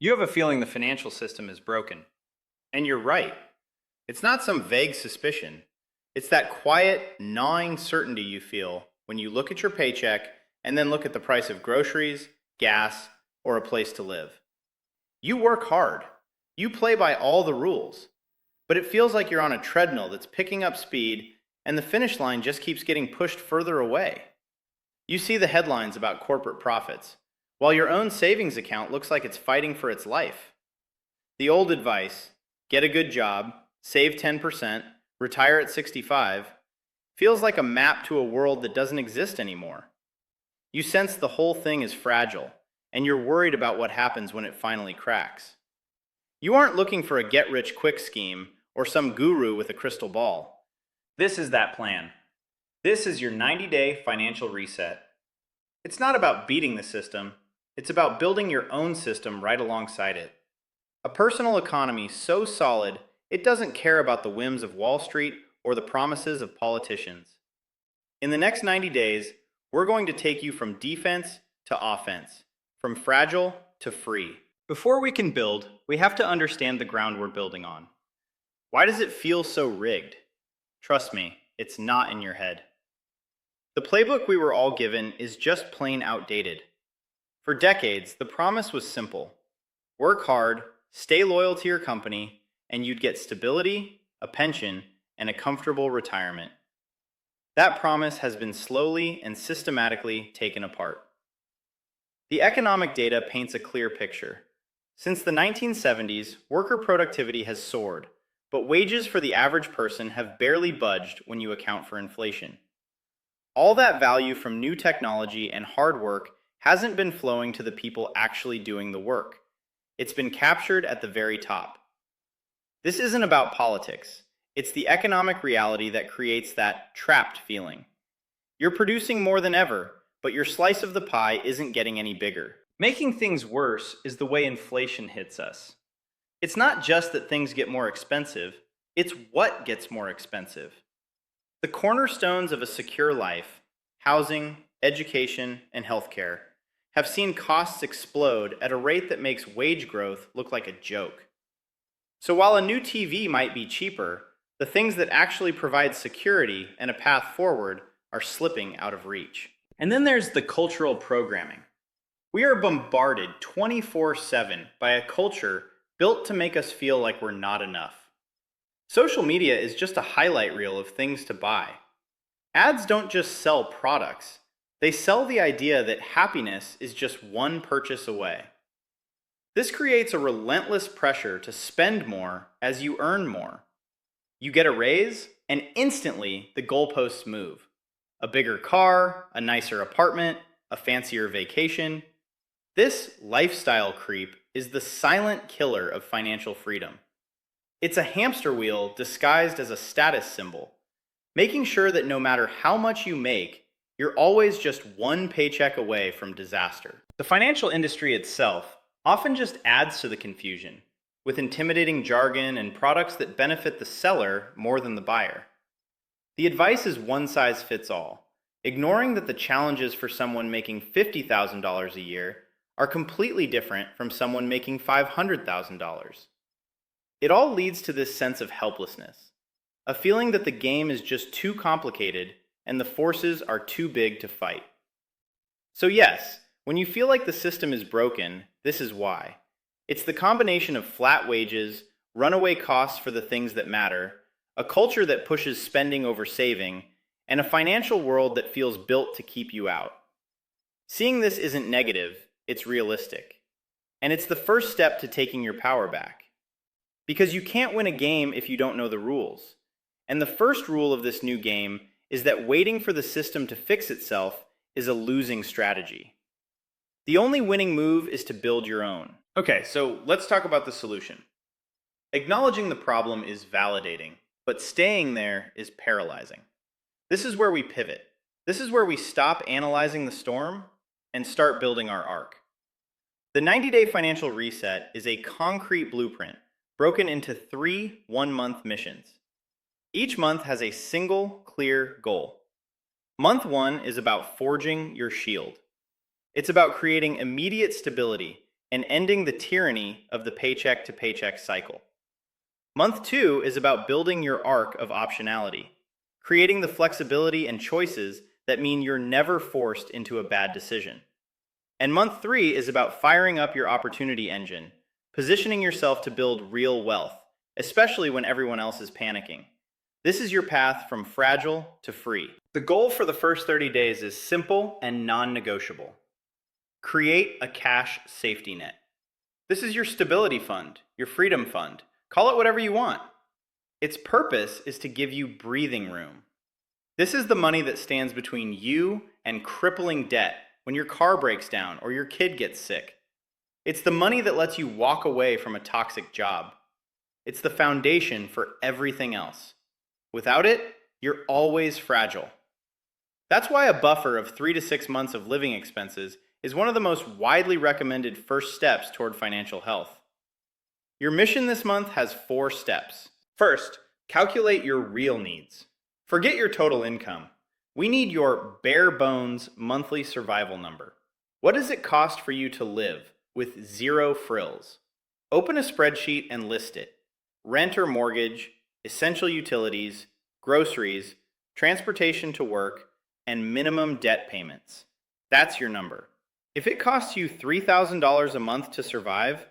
You have a feeling the financial system is broken. And you're right. It's not some vague suspicion. It's that quiet, gnawing certainty you feel when you look at your paycheck and then look at the price of groceries, gas, or a place to live. You work hard. You play by all the rules. But it feels like you're on a treadmill that's picking up speed and the finish line just keeps getting pushed further away. You see the headlines about corporate profits, while your own savings account looks like it's fighting for its life. The old advice, get a good job, save 10%, retire at 65, feels like a map to a world that doesn't exist anymore. You sense the whole thing is fragile, and you're worried about what happens when it finally cracks. You aren't looking for a get-rich-quick scheme or some guru with a crystal ball. This is that plan. This is your 90-day financial reset. It's not about beating the system. It's about building your own system right alongside it. A personal economy so solid, it doesn't care about the whims of Wall Street or the promises of politicians. In the next 90 days, we're going to take you from defense to offense, from fragile to free. Before we can build, we have to understand the ground we're building on. Why does it feel so rigged? Trust me, it's not in your head. The playbook we were all given is just plain outdated. For decades, the promise was simple. Work hard, stay loyal to your company, and you'd get stability, a pension, and a comfortable retirement. That promise has been slowly and systematically taken apart. The economic data paints a clear picture. Since the 1970s, worker productivity has soared, but wages for the average person have barely budged when you account for inflation. All that value from new technology and hard work hasn't been flowing to the people actually doing the work. It's been captured at the very top. This isn't about politics. It's the economic reality that creates that trapped feeling. You're producing more than ever, but your slice of the pie isn't getting any bigger. Making things worse is the way inflation hits us. It's not just that things get more expensive, it's what gets more expensive. The cornerstones of a secure life, housing, education, and healthcare, have seen costs explode at a rate that makes wage growth look like a joke. So while a new TV might be cheaper, the things that actually provide security and a path forward are slipping out of reach. And then there's the cultural programming. We are bombarded 24/7 by a culture built to make us feel like we're not enough. Social media is just a highlight reel of things to buy. Ads don't just sell products. They sell the idea that happiness is just one purchase away. This creates a relentless pressure to spend more as you earn more. You get a raise, and instantly the goalposts move. A bigger car, a nicer apartment, a fancier vacation. This lifestyle creep is the silent killer of financial freedom. It's a hamster wheel disguised as a status symbol, making sure that no matter how much you make, you're always just one paycheck away from disaster. The financial industry itself often just adds to the confusion, with intimidating jargon and products that benefit the seller more than the buyer. The advice is one size fits all, ignoring that the challenges for someone making $50,000 a year are completely different from someone making $500,000. It all leads to this sense of helplessness, a feeling that the game is just too complicated and the forces are too big to fight. So yes, when you feel like the system is broken, this is why. It's the combination of flat wages, runaway costs for the things that matter, a culture that pushes spending over saving, and a financial world that feels built to keep you out. Seeing this isn't negative, it's realistic. And it's the first step to taking your power back. Because you can't win a game if you don't know the rules. And the first rule of this new game is that waiting for the system to fix itself is a losing strategy. The only winning move is to build your own. Okay, so let's talk about the solution. Acknowledging the problem is validating, but staying there is paralyzing. This is where we pivot. This is where we stop analyzing the storm and start building our arc. The 90-day financial reset is a concrete blueprint broken into 3 one-month missions. Each month has a single, clear goal. Month 1 is about forging your shield. It's about creating immediate stability, and ending the tyranny of the paycheck-to-paycheck cycle. Month 2 is about building your arc of optionality, creating the flexibility and choices that mean you're never forced into a bad decision. And month 3 is about firing up your opportunity engine, positioning yourself to build real wealth, especially when everyone else is panicking. This is your path from fragile to free. The goal for the first 30 days is simple and non-negotiable. Create a cash safety net. This is your stability fund, your freedom fund. Call it whatever you want. Its purpose is to give you breathing room. This is the money that stands between you and crippling debt when your car breaks down or your kid gets sick. It's the money that lets you walk away from a toxic job. It's the foundation for everything else. Without it, you're always fragile. That's why a buffer of 3 to 6 months of living expenses is one of the most widely recommended first steps toward financial health. Your mission this month has 4 steps. First, calculate your real needs. Forget your total income. We need your bare bones monthly survival number. What does it cost for you to live with zero frills? Open a spreadsheet and list it. Rent or mortgage, essential utilities, groceries, transportation to work, and minimum debt payments. That's your number. If it costs you $3,000 a month to survive,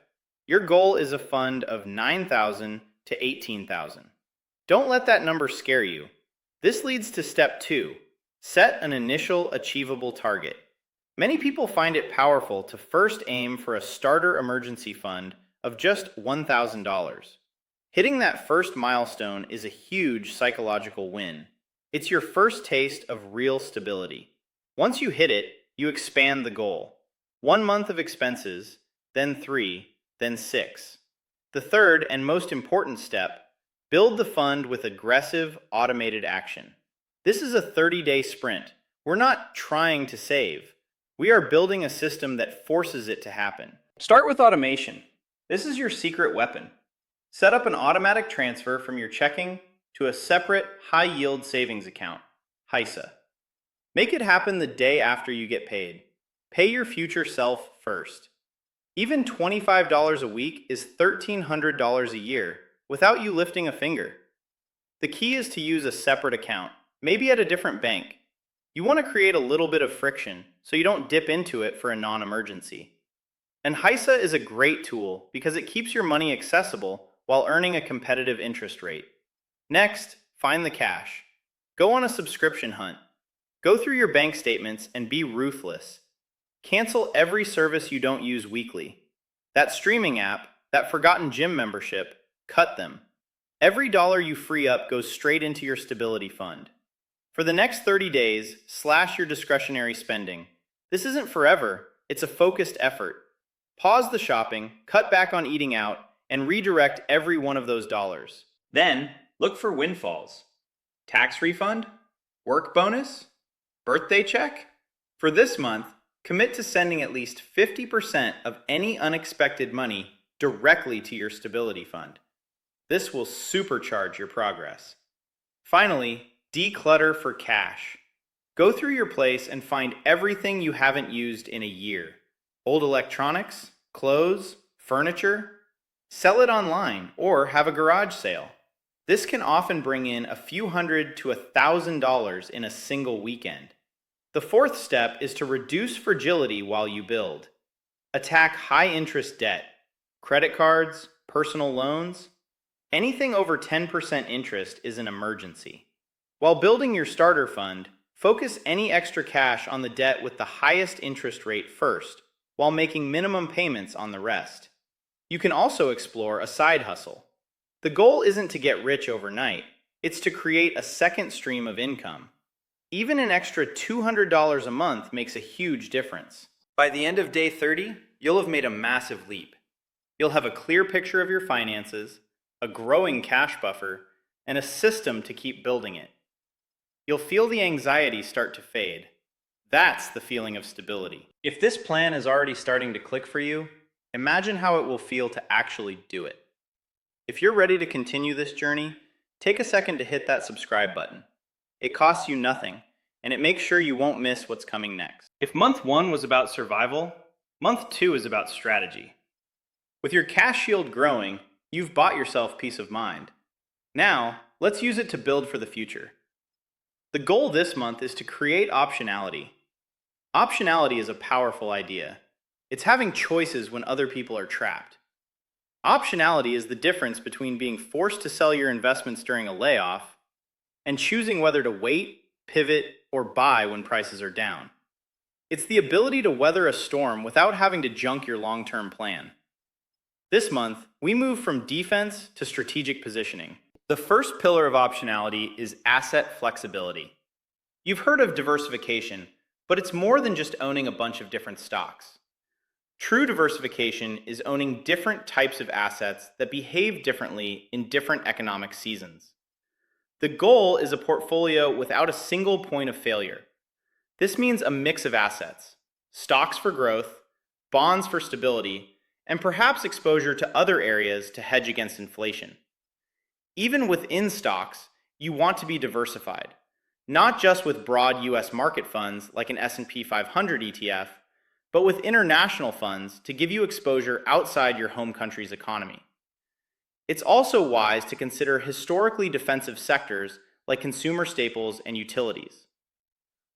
your goal is a fund of $9,000 to $18,000. Don't let that number scare you. This leads to step 2. Set an initial achievable target. Many people find it powerful to first aim for a starter emergency fund of just $1,000. Hitting that first milestone is a huge psychological win. It's your first taste of real stability. Once you hit it, you expand the goal. 1 month of expenses, then 3, then 6. The third and most important step, build the fund with aggressive, automated action. This is a 30-day sprint. We're not trying to save. We are building a system that forces it to happen. Start with automation. This is your secret weapon. Set up an automatic transfer from your checking to a separate high-yield savings account, HISA. Make it happen the day after you get paid. Pay your future self first. Even $25 a week is $1,300 a year without you lifting a finger. The key is to use a separate account, maybe at a different bank. You want to create a little bit of friction so you don't dip into it for a non-emergency. And HISA is a great tool because it keeps your money accessible while earning a competitive interest rate. Next, find the cash. Go on a subscription hunt. Go through your bank statements and be ruthless. Cancel every service you don't use weekly. That streaming app, that forgotten gym membership, cut them. Every dollar you free up goes straight into your stability fund. For the next 30 days, slash your discretionary spending. This isn't forever, it's a focused effort. Pause the shopping, cut back on eating out, and redirect every one of those dollars. Then, look for windfalls. Tax refund? Work bonus? Birthday check? For this month, commit to sending at least 50% of any unexpected money directly to your stability fund. This will supercharge your progress. Finally, declutter for cash. Go through your place and find everything you haven't used in a year. Old electronics, clothes, furniture. Sell it online or have a garage sale. This can often bring in a few $100 to $1,000 in a single weekend. The fourth step is to reduce fragility while you build. Attack high-interest debt, credit cards, personal loans. Anything over 10% interest is an emergency. While building your starter fund, focus any extra cash on the debt with the highest interest rate first, while making minimum payments on the rest. You can also explore a side hustle. The goal isn't to get rich overnight, it's to create a second stream of income. Even an extra $200 a month makes a huge difference. By the end of day 30, you'll have made a massive leap. You'll have a clear picture of your finances, a growing cash buffer, and a system to keep building it. You'll feel the anxiety start to fade. That's the feeling of stability. If this plan is already starting to click for you, imagine how it will feel to actually do it. If you're ready to continue this journey, take a second to hit that subscribe button. It costs you nothing, and it makes sure you won't miss what's coming next. If month 1 was about survival, month 2 is about strategy. With your cash yield growing, you've bought yourself peace of mind. Now, let's use it to build for the future. The goal this month is to create optionality. Optionality is a powerful idea. It's having choices when other people are trapped. Optionality is the difference between being forced to sell your investments during a layoff and choosing whether to wait, pivot, or buy when prices are down. It's the ability to weather a storm without having to junk your long-term plan. This month, we move from defense to strategic positioning. The first pillar of optionality is asset flexibility. You've heard of diversification, but it's more than just owning a bunch of different stocks. True diversification is owning different types of assets that behave differently in different economic seasons. The goal is a portfolio without a single point of failure. This means a mix of assets, stocks for growth, bonds for stability, and perhaps exposure to other areas to hedge against inflation. Even within stocks, you want to be diversified, not just with broad US market funds like an S&P 500 ETF, but with international funds to give you exposure outside your home country's economy. It's also wise to consider historically defensive sectors like consumer staples and utilities.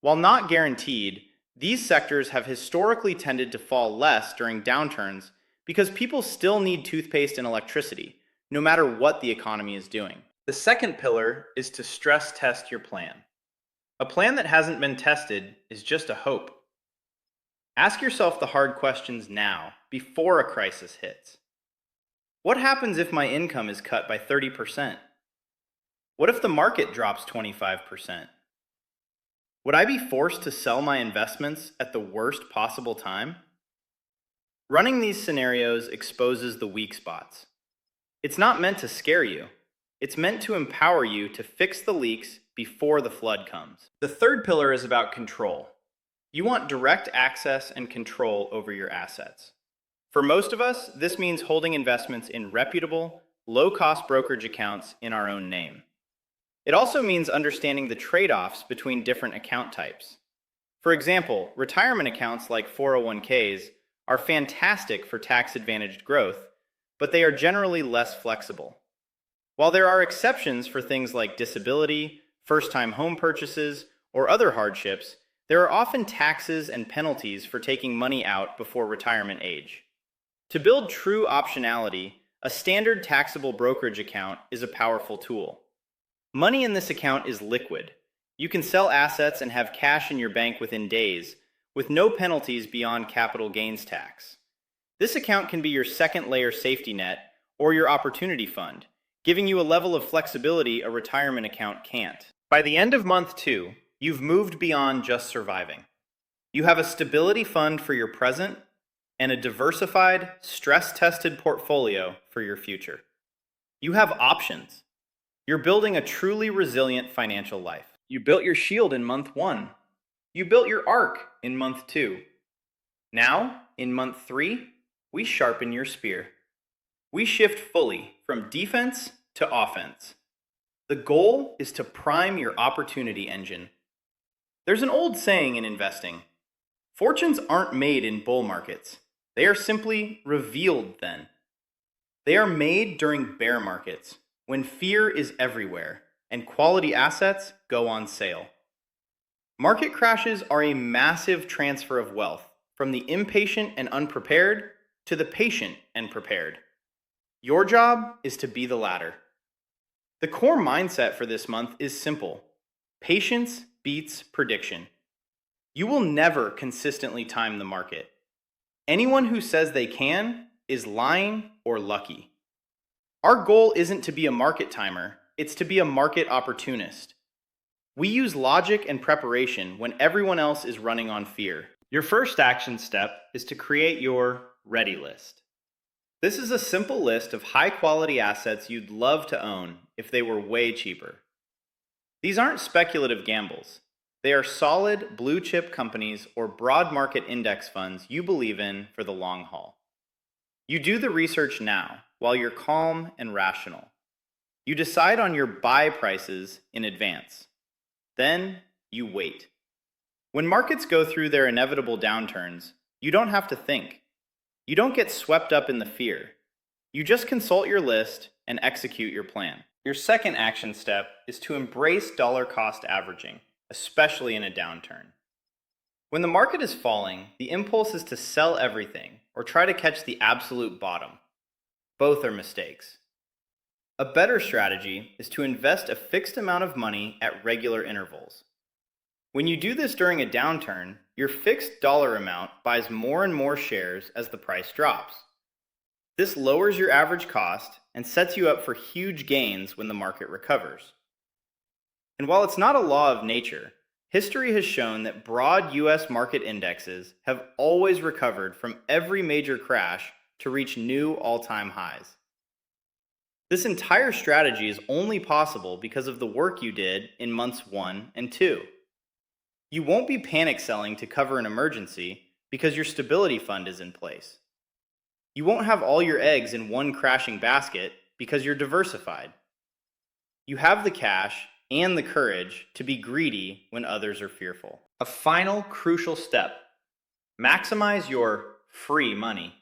While not guaranteed, these sectors have historically tended to fall less during downturns because people still need toothpaste and electricity, no matter what the economy is doing. The second pillar is to stress test your plan. A plan that hasn't been tested is just a hope. Ask yourself the hard questions now, before a crisis hits. What happens if my income is cut by 30%? What if the market drops 25%? Would I be forced to sell my investments at the worst possible time? Running these scenarios exposes the weak spots. It's not meant to scare you. It's meant to empower you to fix the leaks before the flood comes. The third pillar is about control. You want direct access and control over your assets. For most of us, this means holding investments in reputable, low-cost brokerage accounts in our own name. It also means understanding the trade-offs between different account types. For example, retirement accounts like 401ks are fantastic for tax-advantaged growth, but they are generally less flexible. While there are exceptions for things like disability, first-time home purchases, or other hardships, there are often taxes and penalties for taking money out before retirement age. To build true optionality, a standard taxable brokerage account is a powerful tool. Money in this account is liquid. You can sell assets and have cash in your bank within days, with no penalties beyond capital gains tax. This account can be your second layer safety net or your opportunity fund, giving you a level of flexibility a retirement account can't. By the end of month 2, you've moved beyond just surviving. You have a stability fund for your present and a diversified, stress-tested portfolio for your future. You have options. You're building a truly resilient financial life. You built your shield in month 1. You built your arc in month 2. Now, in month 3, we sharpen your spear. We shift fully from defense to offense. The goal is to prime your opportunity engine. There's an old saying in investing: fortunes aren't made in bull markets. They are simply revealed then. They are made during bear markets, when fear is everywhere and quality assets go on sale. Market crashes are a massive transfer of wealth from the impatient and unprepared to the patient and prepared. Your job is to be the latter. The core mindset for this month is simple: patience beats prediction. You will never consistently time the market. Anyone who says they can is lying or lucky. Our goal isn't to be a market timer, it's to be a market opportunist. We use logic and preparation when everyone else is running on fear. Your first action step is to create your ready list. This is a simple list of high-quality assets you'd love to own if they were way cheaper. These aren't speculative gambles. They are solid blue-chip companies or broad market index funds you believe in for the long haul. You do the research now, while you're calm and rational. You decide on your buy prices in advance. Then you wait. When markets go through their inevitable downturns, you don't have to think. You don't get swept up in the fear. You just consult your list and execute your plan. Your second action step is to embrace dollar cost averaging, especially in a downturn. When the market is falling, the impulse is to sell everything or try to catch the absolute bottom. Both are mistakes. A better strategy is to invest a fixed amount of money at regular intervals. When you do this during a downturn, your fixed dollar amount buys more and more shares as the price drops. This lowers your average cost and sets you up for huge gains when the market recovers. And while it's not a law of nature, history has shown that broad US market indexes have always recovered from every major crash to reach new all-time highs. This entire strategy is only possible because of the work you did in months 1 and 2. You won't be panic selling to cover an emergency because your stability fund is in place. You won't have all your eggs in one crashing basket because you're diversified. You have the cash and the courage to be greedy when others are fearful. A final crucial step: maximize your free money.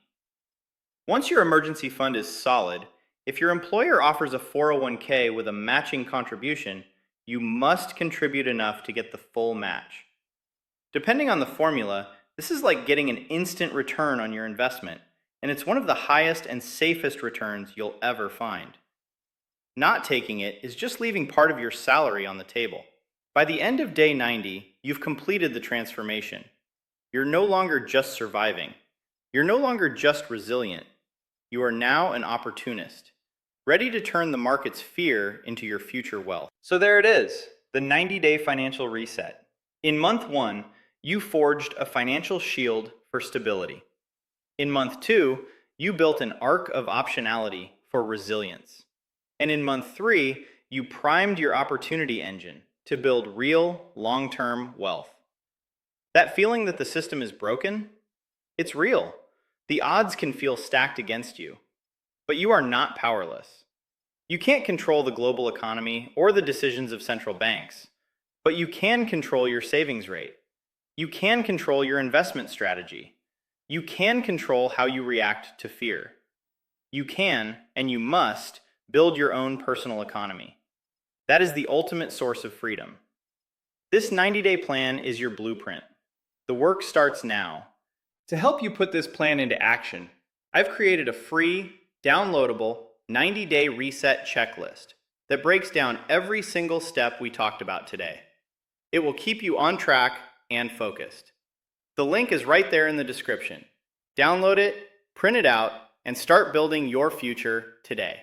Once your emergency fund is solid, if your employer offers a 401k with a matching contribution, you must contribute enough to get the full match. Depending on the formula, this is like getting an instant return on your investment, and it's one of the highest and safest returns you'll ever find. Not taking it is just leaving part of your salary on the table. By the end of day 90, you've completed the transformation. You're no longer just surviving. You're no longer just resilient. You are now an opportunist, ready to turn the market's fear into your future wealth. So there it is, the 90-day financial reset. In month 1, you forged a financial shield for stability. In month 2, you built an arc of optionality for resilience. And in month 3, you primed your opportunity engine to build real, long-term wealth. That feeling that the system is broken? It's real. The odds can feel stacked against you, but you are not powerless. You can't control the global economy or the decisions of central banks, but you can control your savings rate. You can control your investment strategy. You can control how you react to fear. You can, and you must, build your own personal economy. That is the ultimate source of freedom. This 90-day plan is your blueprint. The work starts now. To help you put this plan into action, I've created a free, downloadable, 90-day reset checklist that breaks down every single step we talked about today. It will keep you on track and focused. The link is right there in the description. Download it, print it out, and start building your future today.